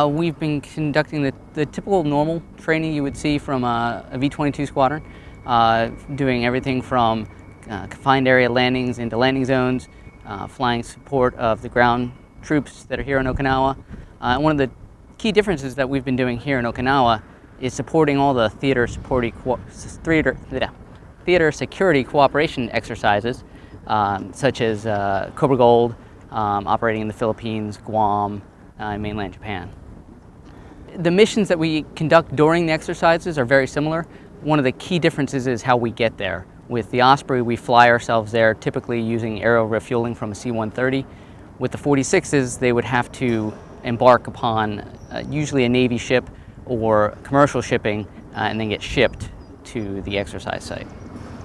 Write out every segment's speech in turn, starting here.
We've been conducting the typical normal training you would see from a V-22 squadron, doing everything from confined area landings into landing zones, flying support of the ground troops that are here in Okinawa. One of the key differences that we've been doing here in Okinawa is supporting all the theater security cooperation exercises, such as Cobra Gold, operating in the Philippines, Guam, and mainland Japan. The missions that we conduct during the exercises are very similar. One of the key differences is how we get there. With the Osprey, we fly ourselves there, typically using aerial refueling from a C-130. With the 46s, they would have to embark upon usually a Navy ship or commercial shipping and then get shipped to the exercise site.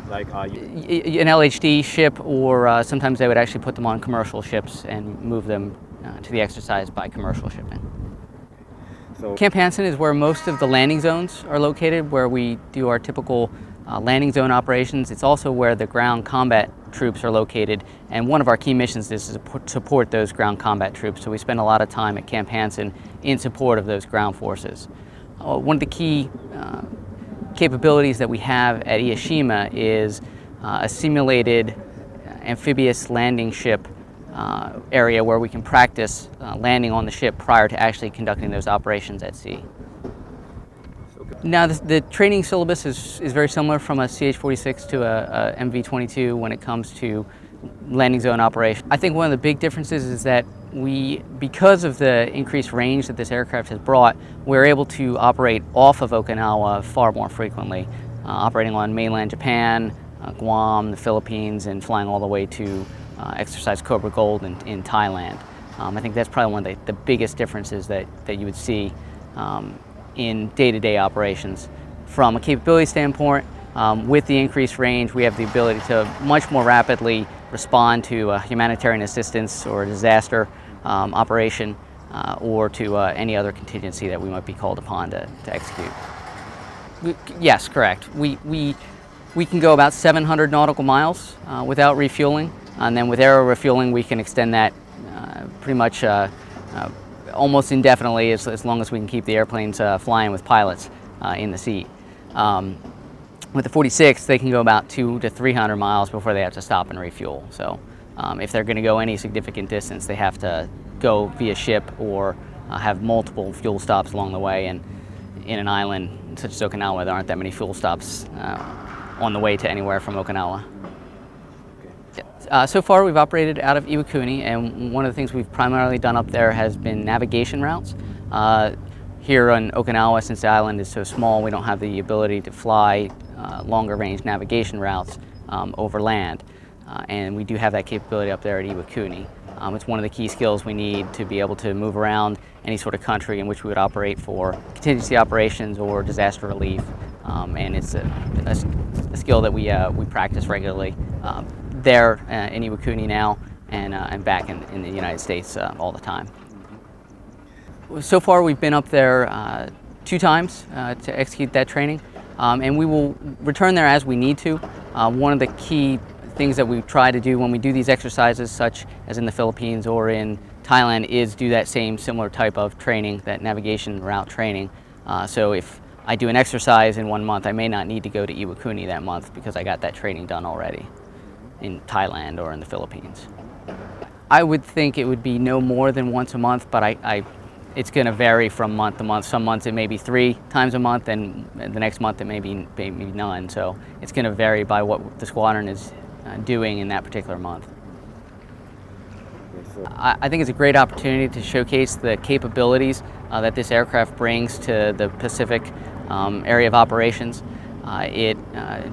Like an LHD ship, or sometimes they would actually put them on commercial ships and move them to the exercise by commercial shipping. So Camp Hansen is where most of the landing zones are located, where we do our typical landing zone operations. It's also where the ground combat troops are located, and one of our key missions is to support those ground combat troops. So we spend a lot of time at Camp Hansen in support of those ground forces. One of the key capabilities that we have at Ieshima is a simulated amphibious landing ship area where we can practice landing on the ship prior to actually conducting those operations at sea. Now, the training syllabus is very similar from a CH-46 to a MV-22 when it comes to landing zone operation. I think one of the big differences is that because of the increased range that this aircraft has brought, we're able to operate off of Okinawa far more frequently, operating on mainland Japan, Guam, the Philippines, and flying all the way to exercise Cobra Gold in Thailand. I think that's probably one of the biggest differences that you would see in day-to-day operations. From a capability standpoint, with the increased range, we have the ability to much more rapidly respond to humanitarian assistance or a disaster operation, or to any other contingency that we might be called upon to execute. Yes, correct. We can go about 700 nautical miles without refueling, and then with aero refueling we can extend that pretty much almost indefinitely, as long as we can keep the airplanes flying with pilots in the seat. With the 46, they can go about 200 to 300 miles before they have to stop and refuel. So if they're going to go any significant distance, they have to go via ship or have multiple fuel stops along the way. And in an island such as Okinawa, there aren't that many fuel stops on the way to anywhere from Okinawa. So far, we've operated out of Iwakuni, and one of the things we've primarily done up there has been navigation routes. Here on Okinawa, since the island is so small, we don't have the ability to fly longer range navigation routes over land, and we do have that capability up there at Iwakuni. It's one of the key skills we need to be able to move around any sort of country in which we would operate for contingency operations or disaster relief, and it's a skill that we practice regularly there in Iwakuni now, and back in the United States all the time. So far, we've been up there 2 times to execute that training, and we will return there as we need to. One of the key things that we try to do when we do these exercises, such as in the Philippines or in Thailand, is do that same similar type of training, that navigation route training. So if I do an exercise in 1 month, I may not need to go to Iwakuni that month because I got that training done already in Thailand or in the Philippines. I would think it would be no more than once a month, but it's going to vary from month to month. Some months it may be 3 times a month, and the next month it may be none. So it's going to vary by what the squadron is doing in that particular month. I think it's a great opportunity to showcase the capabilities that this aircraft brings to the Pacific area of operations. It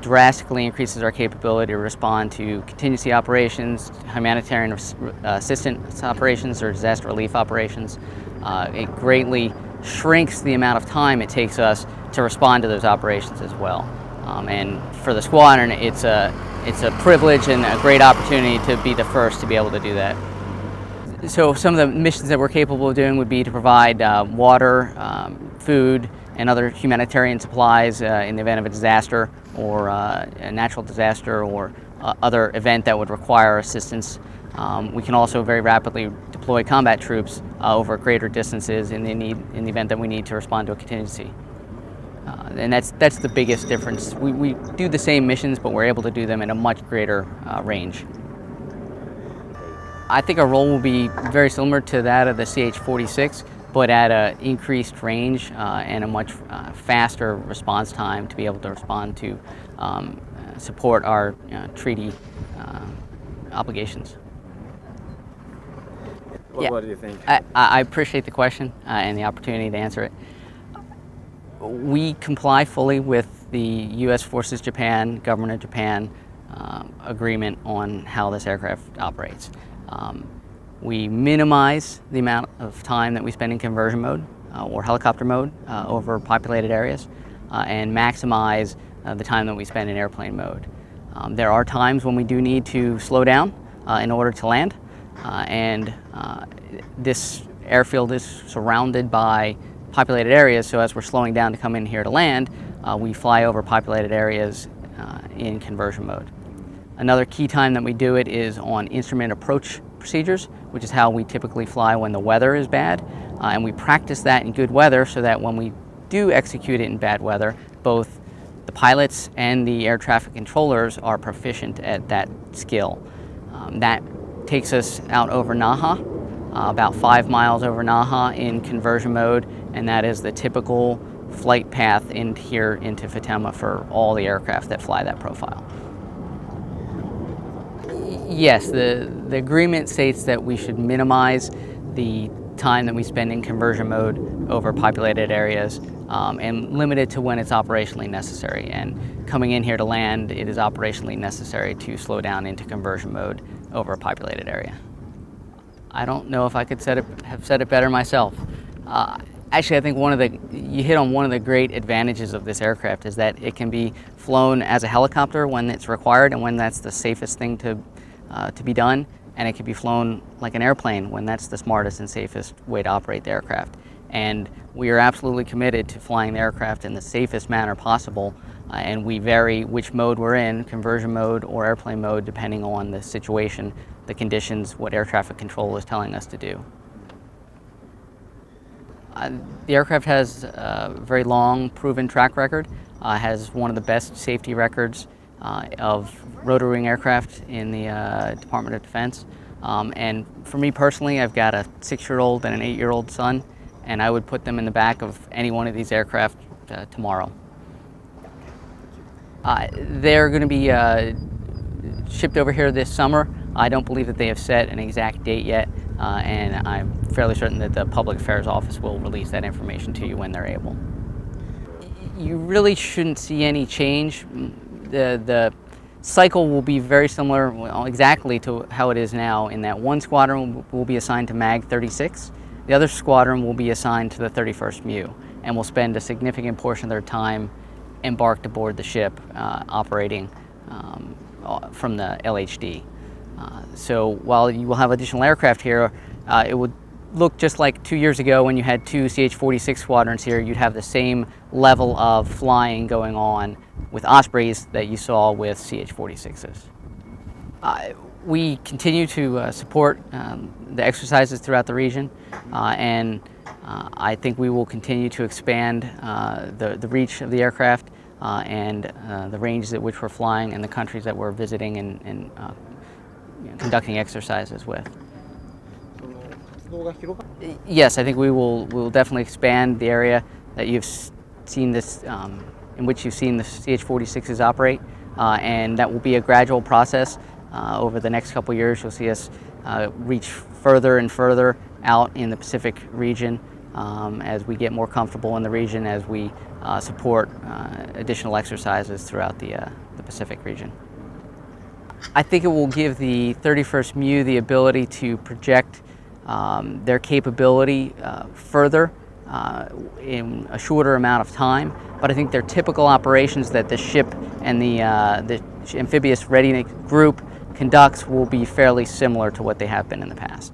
drastically increases our capability to respond to contingency operations, humanitarian assistance operations, or disaster relief operations. It greatly shrinks the amount of time it takes us to respond to those operations as well. And for the squadron, it's a privilege and a great opportunity to be the first to be able to do that. So some of the missions that we're capable of doing would be to provide water, food, and other humanitarian supplies in the event of a disaster or a natural disaster or other event that would require assistance. We can also very rapidly deploy combat troops over greater distances in the event that we need to respond to a contingency. And that's the biggest difference. We do the same missions, but we're able to do them in a much greater range. I think our role will be very similar to that of the CH-46, but at an increased range and a much faster response time to be able to respond to support our treaty obligations. What do you think? I appreciate the question and the opportunity to answer it. We comply fully with the U.S. Forces Japan, Government of Japan agreement on how this aircraft operates. We minimize the amount of time that we spend in conversion mode or helicopter mode over populated areas and maximize the time that we spend in airplane mode. There are times when we do need to slow down in order to land, and this airfield is surrounded by populated areas, so as we're slowing down to come in here to land, we fly over populated areas in conversion mode. Another key time that we do it is on instrument approach procedures, which is how we typically fly when the weather is bad, and we practice that in good weather so that when we do execute it in bad weather, both the pilots and the air traffic controllers are proficient at that skill. That takes us out over Naha, about 5 miles over Naha in conversion mode, and that is the typical flight path here into Futenma for all the aircraft that fly that profile. Yes, the agreement states that we should minimize the time that we spend in conversion mode over populated areas and limit it to when it's operationally necessary. And coming in here to land, it is operationally necessary to slow down into conversion mode over a populated area. I don't know if I could have said it better myself. Actually, I think you hit on one of the great advantages of this aircraft is that it can be flown as a helicopter when it's required and when that's the safest thing to be done, and it can be flown like an airplane when that's the smartest and safest way to operate the aircraft. And we are absolutely committed to flying the aircraft in the safest manner possible, and we vary which mode we're in, conversion mode or airplane mode, depending on the situation, the conditions, what air traffic control is telling us to do. The aircraft has a very long, proven track record, has one of the best safety records of rotor wing aircraft in the Department of Defense. And for me personally, I've got a 6-year-old and an 8-year-old son, and I would put them in the back of any one of these aircraft tomorrow. They're going to be shipped over here this summer. I don't believe that they have set an exact date yet, and I'm fairly certain that the Public Affairs Office will release that information to you when they're able. You really shouldn't see any change. The cycle will be very similar, well, exactly to how it is now, in that one squadron will be assigned to MAG 36, the other squadron will be assigned to the 31st MEU, and will spend a significant portion of their time embarked aboard the ship operating from the LHD. So while you will have additional aircraft here, it would look just like 2 years ago when you had 2 CH-46 squadrons here. You'd have the same level of flying going on with Ospreys that you saw with CH-46s. We continue to support the exercises throughout the region, and I think we will continue to expand the reach of the aircraft and the ranges at which we're flying and the countries that we're visiting and conducting exercises with. Yes, I think we will definitely expand the area that you've seen this, in which you've seen the CH-46s operate, and that will be a gradual process. Over the next couple years, you'll see us reach further and further out in the Pacific region as we get more comfortable in the region, as we support additional exercises throughout the Pacific region. I think it will give the 31st MEU the ability to project their capability further in a shorter amount of time, but I think their typical operations that the ship and the amphibious readiness group conducts will be fairly similar to what they have been in the past.